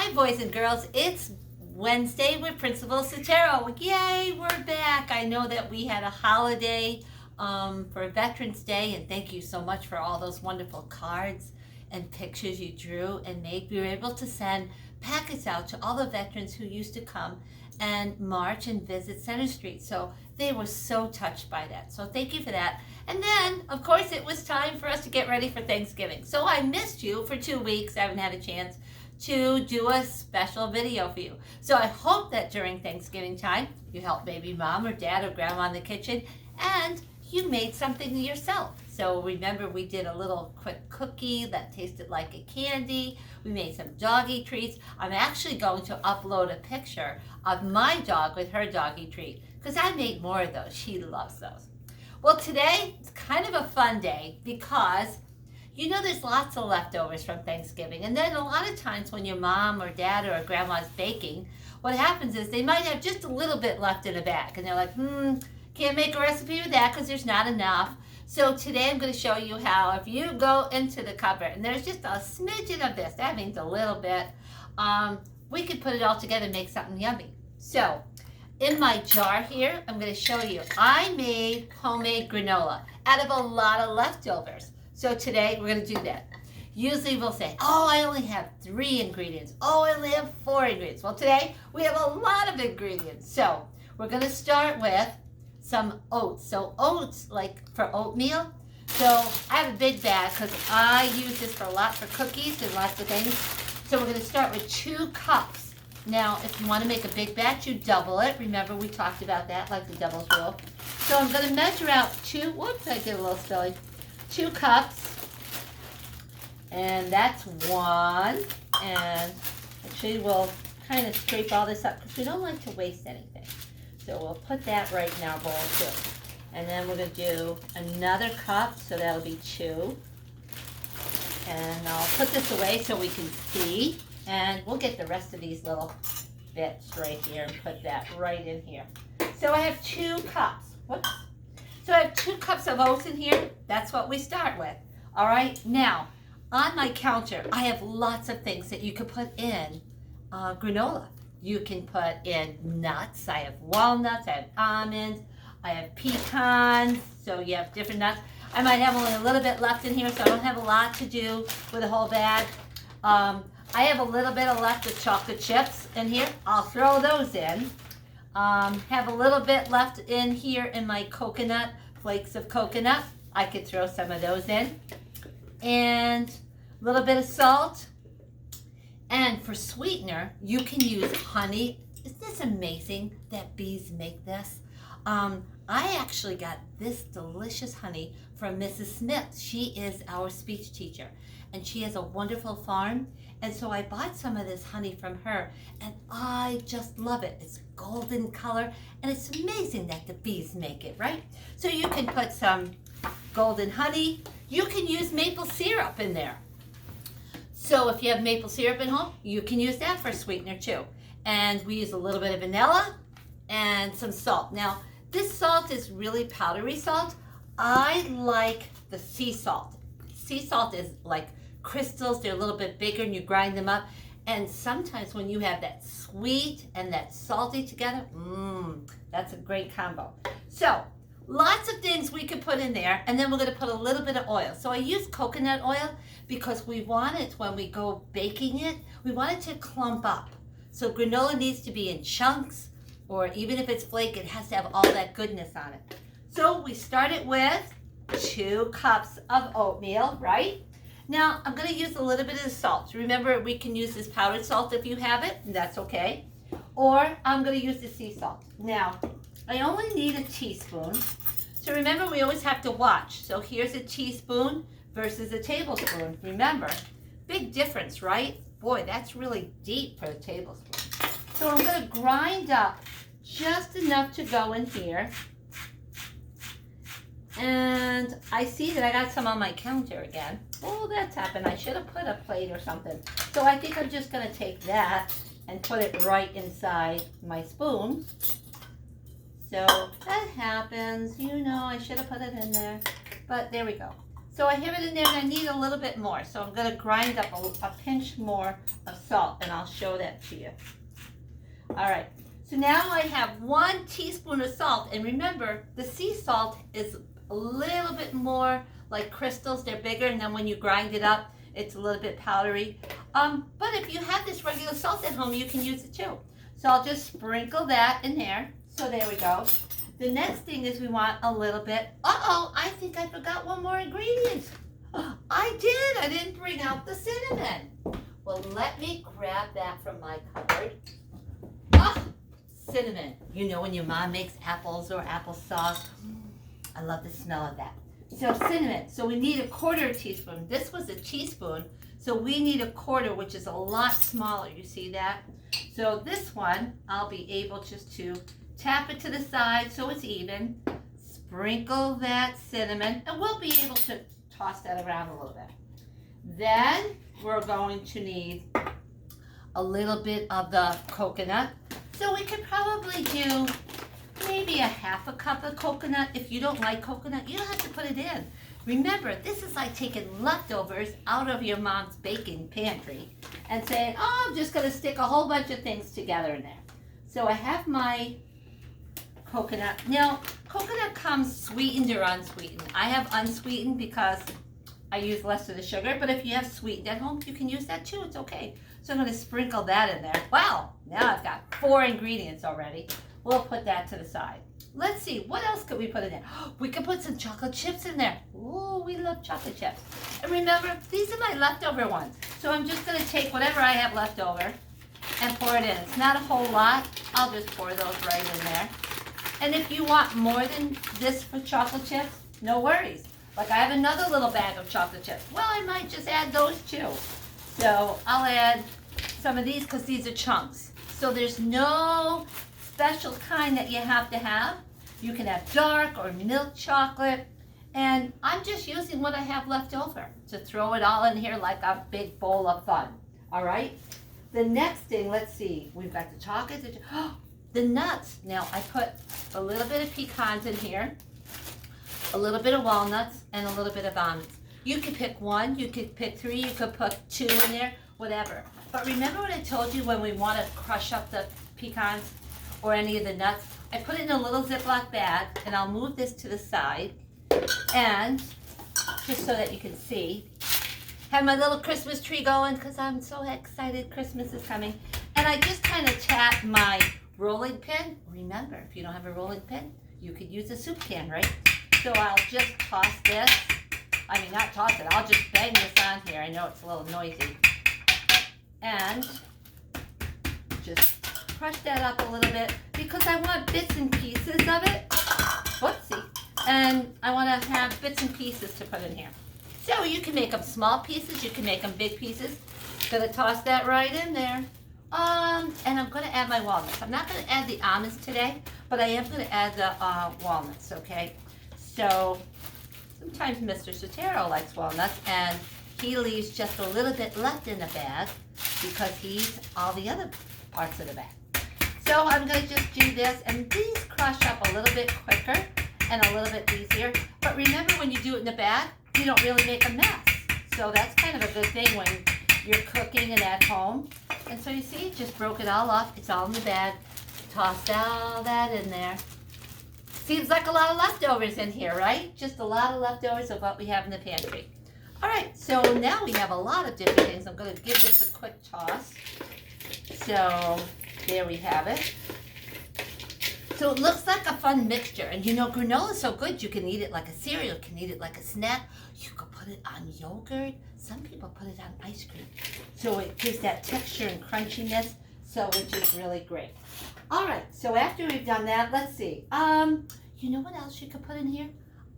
Hi, boys and girls. It's Wednesday with Principal Sotero. Yay, we're back. I know that we had a holiday for Veterans Day, and thank you so much for all those wonderful cards and pictures you drew and made. We were able to send packets out to all the veterans who used to come and march and visit Center Street. So they were so touched by that. So thank you for that. And then, of course, it was time for us to get ready for Thanksgiving. So I missed you for 2 weeks. I haven't had a chance to do a special video for you. So I hope that during Thanksgiving time, you helped maybe mom or dad or grandma in the kitchen and you made something yourself. So remember, we did a little quick cookie that tasted like a candy. We made some doggy treats. I'm actually going to upload a picture of my dog with her doggy treat because I made more of those. She loves those. Well, today it's kind of a fun day because you know there's lots of leftovers from Thanksgiving. And then a lot of times when your mom or dad or grandma's baking, what happens is they might have just a little bit left in a bag. And they're like, can't make a recipe with that because there's not enough. So today I'm going to show you how if you go into the cupboard and there's just a smidgen of this, that means a little bit, we could put it all together and make something yummy. So in my jar here, I'm going to show you, I made homemade granola out of a lot of leftovers. So today we're going to do that. Usually we'll say, oh, I only have 3 ingredients. Oh, I only have 4 ingredients. Well, today we have a lot of ingredients. So we're going to start with some oats. So oats, like for oatmeal. So I have a big bag because I use this for a lot for cookies and lots of things. So we're going to start with 2 cups. Now, if you want to make a big batch, you double it. Remember, we talked about that, like the devil's rule. So I'm going to measure out 2, whoops, I did a little spilling. 2 cups, and that's 1, and actually we'll kind of scrape all this up because we don't like to waste anything. So we'll put that right in our bowl too. And then we're going to do another cup, so that'll be 2. And I'll put this away so we can see, and we'll get the rest of these little bits right here and put that right in here. So I have 2 cups. Whoops. So I have 2 cups of oats in here. That's what we start with. All right. Now, on my counter, I have lots of things that you could put in granola. You can put in nuts. I have walnuts. I have almonds. I have pecans. So you have different nuts. I might have only a little bit left in here, so I don't have a lot to do with a whole bag. I have a little bit left of chocolate chips in here. I'll throw those in. Have a little bit left in here in my coconut, flakes of coconut. I could throw some of those in. And a little bit of salt. And for sweetener, you can use honey. Isn't this amazing that bees make this? I actually got this delicious honey from Mrs. Smith. She is our speech teacher, and she has a wonderful farm. And so I bought some of this honey from her, and I just love it. It's golden color, and it's amazing that the bees make it, right? So you can put some golden honey. You can use maple syrup in there. So if you have maple syrup at home, you can use that for sweetener too. And we use a little bit of vanilla and some salt. Now, this salt is really powdery salt. I like the sea salt. Sea salt is like crystals. They're a little bit bigger and you grind them up. And sometimes when you have that sweet and that salty together, that's a great combo. So lots of things we could put in there, and then we're going to put a little bit of oil. So I use coconut oil because we want it, when we go baking it, we want it to clump up. So granola needs to be in chunks, or even if it's flake, it has to have all that goodness on it. So we started with 2 cups of oatmeal, right? Now I'm going to use a little bit of the salt. Remember, we can use this powdered salt if you have it, and that's okay. Or I'm going to use the sea salt. Now, I only need a teaspoon. So remember, we always have to watch. So here's a teaspoon versus a tablespoon. Remember, big difference, right? Boy, that's really deep for a tablespoon. So I'm going to grind up just enough to go in here. And I see that I got some on my counter again. Oh, that's happened. I should have put a plate or something. So I think I'm just going to take that and put it right inside my spoon. So that happens. You know, I should have put it in there. But there we go. So I have it in there and I need a little bit more. So I'm going to grind up a pinch more of salt and I'll show that to you. All right. So now I have 1 teaspoon of salt. And remember, the sea salt is a little bit more like crystals. They're bigger, and then when you grind it up, it's a little bit powdery. But if you have this regular salt at home, you can use it too. So I'll just sprinkle that in there. So there we go. The next thing is we want a little bit. Uh-oh, I think I forgot one more ingredient. I did. I didn't bring out the cinnamon. Well, let me grab that from my cupboard. Oh, cinnamon. You know when your mom makes apples or applesauce? I love the smell of that. So cinnamon. So we need a 1/4 teaspoon. This was a teaspoon. So we need a 1/4, which is a lot smaller. You see that? So this one, I'll be able just to tap it to the side so it's even. Sprinkle that cinnamon, and we'll be able to toss that around a little bit. Then we're going to need a little bit of the coconut. So we could probably do maybe a 1/2 cup of coconut. If you don't like coconut, you don't have to put it in. Remember, this is like taking leftovers out of your mom's baking pantry and saying, oh, I'm just going to stick a whole bunch of things together in there. So I have my coconut. Now, coconut comes sweetened or unsweetened. I have unsweetened because I use less of the sugar, but if you have sweetened at home, you can use that too. It's okay. So I'm going to sprinkle that in there. Wow, now I've got 4 ingredients already. We'll put that to the side. Let's see, what else could we put in there? We could put some chocolate chips in there. Ooh, we love chocolate chips. And remember, these are my leftover ones. So I'm just going to take whatever I have left over and pour it in. It's not a whole lot. I'll just pour those right in there. And if you want more than this for chocolate chips, no worries. Like I have another little bag of chocolate chips. Well, I might just add those too. So I'll add some of these because these are chunks. So there's no special kind that you have to have. You can have dark or milk chocolate. And I'm just using what I have left over to throw it all in here like a big bowl of fun. All right? The next thing, let's see. We've got the chocolate. The nuts. Now I put a little bit of pecans in here, a little bit of walnuts, and a little bit of almonds. You could pick 1, you could pick 3, you could put 2 in there, whatever. But remember what I told you when we want to crush up the pecans or any of the nuts? I put it in a little Ziploc bag, and I'll move this to the side, and just so that you can see, have my little Christmas tree going because I'm so excited Christmas is coming. And I just kind of tap my rolling pin. Remember, if you don't have a rolling pin, you could use a soup can, right? So I'll just toss this. I mean, not toss it. I'll just bang this on here. I know it's a little noisy. And just crush that up a little bit because I want bits and pieces of it. Whoopsie. And I want to have bits and pieces to put in here. So you can make them small pieces. You can make them big pieces. Gonna toss that right in there. And I'm going to add my walnuts. I'm not going to add the almonds today, but I am going to add the walnuts, okay? So sometimes Mr. Sotero likes walnuts, and he leaves just a little bit left in the bag because he eats all the other parts of the bag. So I'm going to just do this, and these crush up a little bit quicker and a little bit easier. But remember, when you do it in the bag, you don't really make a mess. So that's kind of a good thing when you're cooking and at home. And so you see, just broke it all off. It's all in the bag. Tossed all that in there. Seems like a lot of leftovers in here, right? Just a lot of leftovers of what we have in the pantry. All right, so now we have a lot of different things. I'm going to give this a quick toss. So there we have it. So it looks like a fun mixture. And you know, granola is so good, you can eat it like a cereal. You can eat it like a snack. You can put it on yogurt. Some people put it on ice cream. So it gives that texture and crunchiness, so which is really great. All right, so after we've done that, let's see. You know what else you could put in here?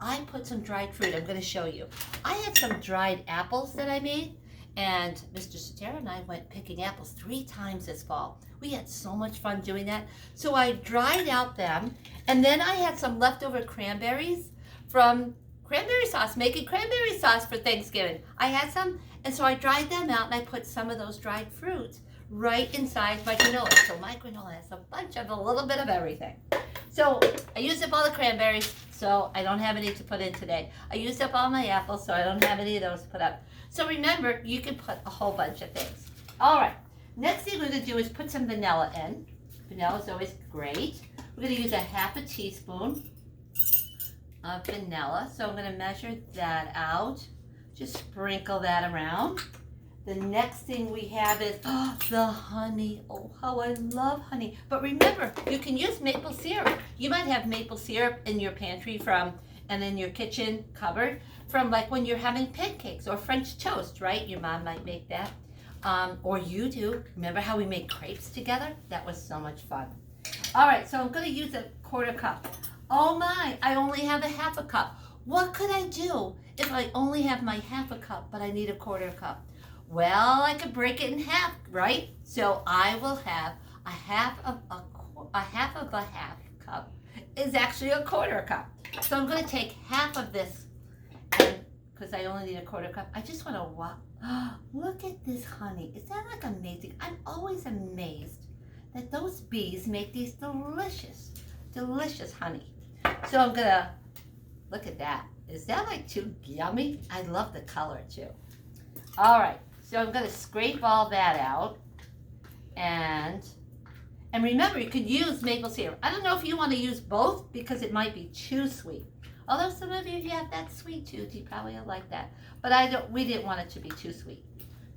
I put some dried fruit. I'm going to show you. I had some dried apples that I made, and Mr. Sotero and I went picking apples 3 times this fall. We had so much fun doing that. So I dried out them, and then I had some leftover cranberries from cranberry sauce, making cranberry sauce for Thanksgiving. I had some, and so I dried them out, and I put some of those dried fruits right inside my granola. So my granola has a bunch of a little bit of everything. So I used up all the cranberries, So I don't have any to put in today. I used up all my apples, so I don't have any of those to put up. So remember, you can put a whole bunch of things. All right, next thing we're gonna do is put some vanilla in. Vanilla is always great. We're gonna use a half a teaspoon of vanilla. So I'm gonna measure that out. Just sprinkle that around. The next thing we have is the honey. Oh, how I love honey. But remember, you can use maple syrup. You might have maple syrup in your pantry and in your kitchen cupboard from like when you're having pancakes or French toast, right? Your mom might make that. Or you do. Remember how we made crepes together? That was so much fun. All right, so I'm going to use a quarter cup. Oh my, I only have a half a cup. What could I do if I only have my half a cup, but I need a quarter cup? Well, I could break it in half, right? So I will have a half of a half cup is actually a quarter cup. So I'm going to take half of this, because I only need a quarter cup. I just want to look at this honey. Is that like amazing? I'm always amazed that those bees make these delicious, delicious honey. So I'm going to look at that. Is that like too yummy? I love the color too. All right. So I'm going to scrape all that out, and remember, you could use maple syrup. I don't know if you want to use both because it might be too sweet. Although some of you, if you have that sweet tooth, you probably will like that. But we didn't want it to be too sweet.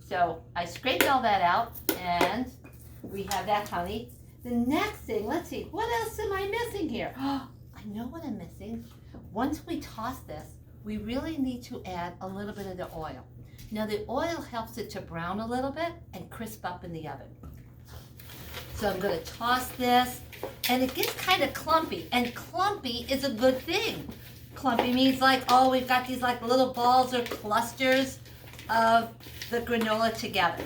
So I scraped all that out, and we have that honey. The next thing, let's see, what else am I missing here? Oh, I know what I'm missing. Once we toss this, we really need to add a little bit of the oil. Now the oil helps it to brown a little bit and crisp up in the oven. So I'm going to toss this, and it gets kind of clumpy, and clumpy is a good thing. Clumpy means like, oh, we've got these like little balls or clusters of the granola together.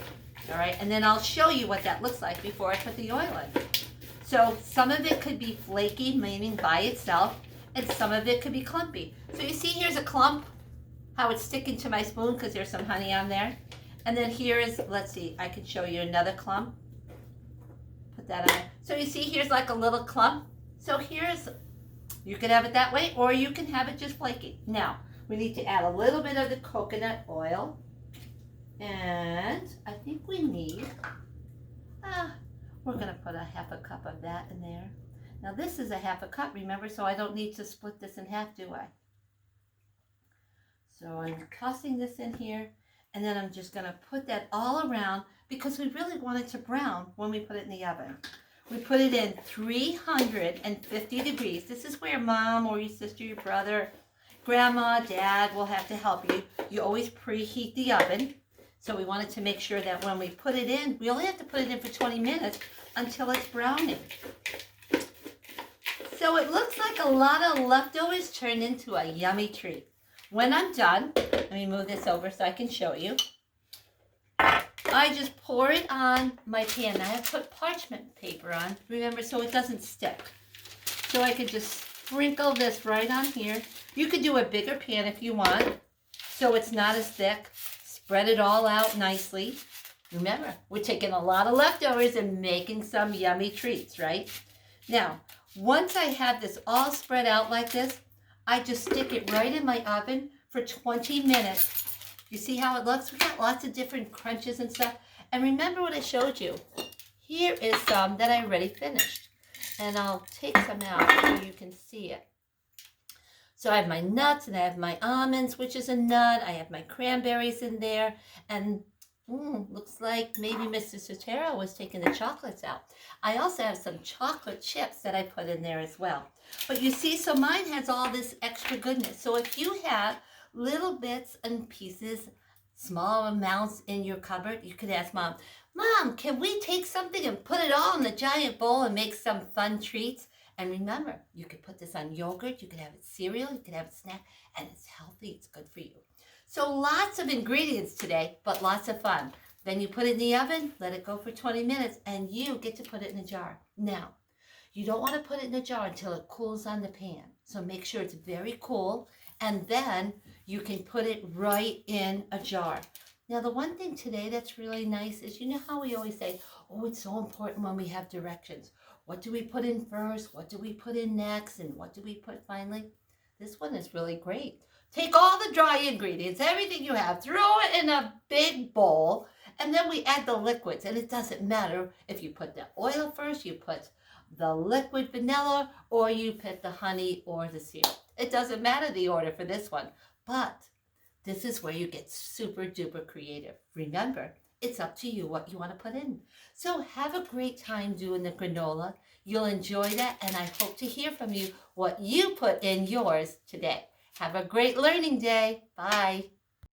All right, and then I'll show you what that looks like before I put the oil in. So some of it could be flaky, meaning by itself, and some of it could be clumpy. So you see here's a clump, how it's sticking to my spoon because there's some honey on there. And then here is, let's see, I can show you another clump. Put that on. So you see here's like a little clump. So here's, you could have it that way, or you can have it just flaky. Now, we need to add a little bit of the coconut oil. And I think we need, we're going to put a half a cup of that in there. Now this is a half a cup, remember, so I don't need to split this in half, do I? So I'm tossing this in here, and then I'm just going to put that all around because we really want it to brown when we put it in the oven. We put it in 350 degrees. This is where mom or your sister, your brother, grandma, dad will have to help you. You always preheat the oven. So we wanted to make sure that when we put it in, we only have to put it in for 20 minutes until it's browning. So it looks like a lot of leftovers turned into a yummy treat. When I'm done, let me move this over so I can show you. I just pour it on my pan. I have put parchment paper on, remember, so it doesn't stick. So I could just sprinkle this right on here. You could do a bigger pan if you want, so it's not as thick. Spread it all out nicely. Remember, we're taking a lot of leftovers and making some yummy treats, right? Now, once I have this all spread out like this, I just stick it right in my oven for 20 minutes. You see how it looks? We got lots of different crunches and stuff. And remember what I showed you. Here is some that I already finished. And I'll take some out so you can see it. So I have my nuts and I have my almonds, which is a nut. I have my cranberries in there. And looks like maybe Mr. Sotero was taking the chocolates out. I also have some chocolate chips that I put in there as well. But you see, so mine has all this extra goodness. So if you have little bits and pieces, small amounts in your cupboard, you could ask Mom, Mom, can we take something and put it all in the giant bowl and make some fun treats? And remember, you could put this on yogurt, you could have it cereal, you could have it snack, and it's healthy, it's good for you. So lots of ingredients today, but lots of fun. Then you put it in the oven, let it go for 20 minutes, and you get to put it in a jar. Now, you don't want to put it in a jar until it cools on the pan. So make sure it's very cool, and then you can put it right in a jar. Now, the one thing today that's really nice is, you know how we always say, oh, it's so important when we have directions. What do we put in first? What do we put in next? And what do we put finally? This one is really great. Take all the dry ingredients, everything you have, throw it in a big bowl, and then we add the liquids. And it doesn't matter if you put the oil first, you put the liquid vanilla, or you put the honey or the syrup. It doesn't matter the order for this one, but this is where you get super duper creative. Remember, it's up to you what you want to put in. So have a great time doing the granola. You'll enjoy that, and I hope to hear from you what you put in yours today. Have a great learning day. Bye.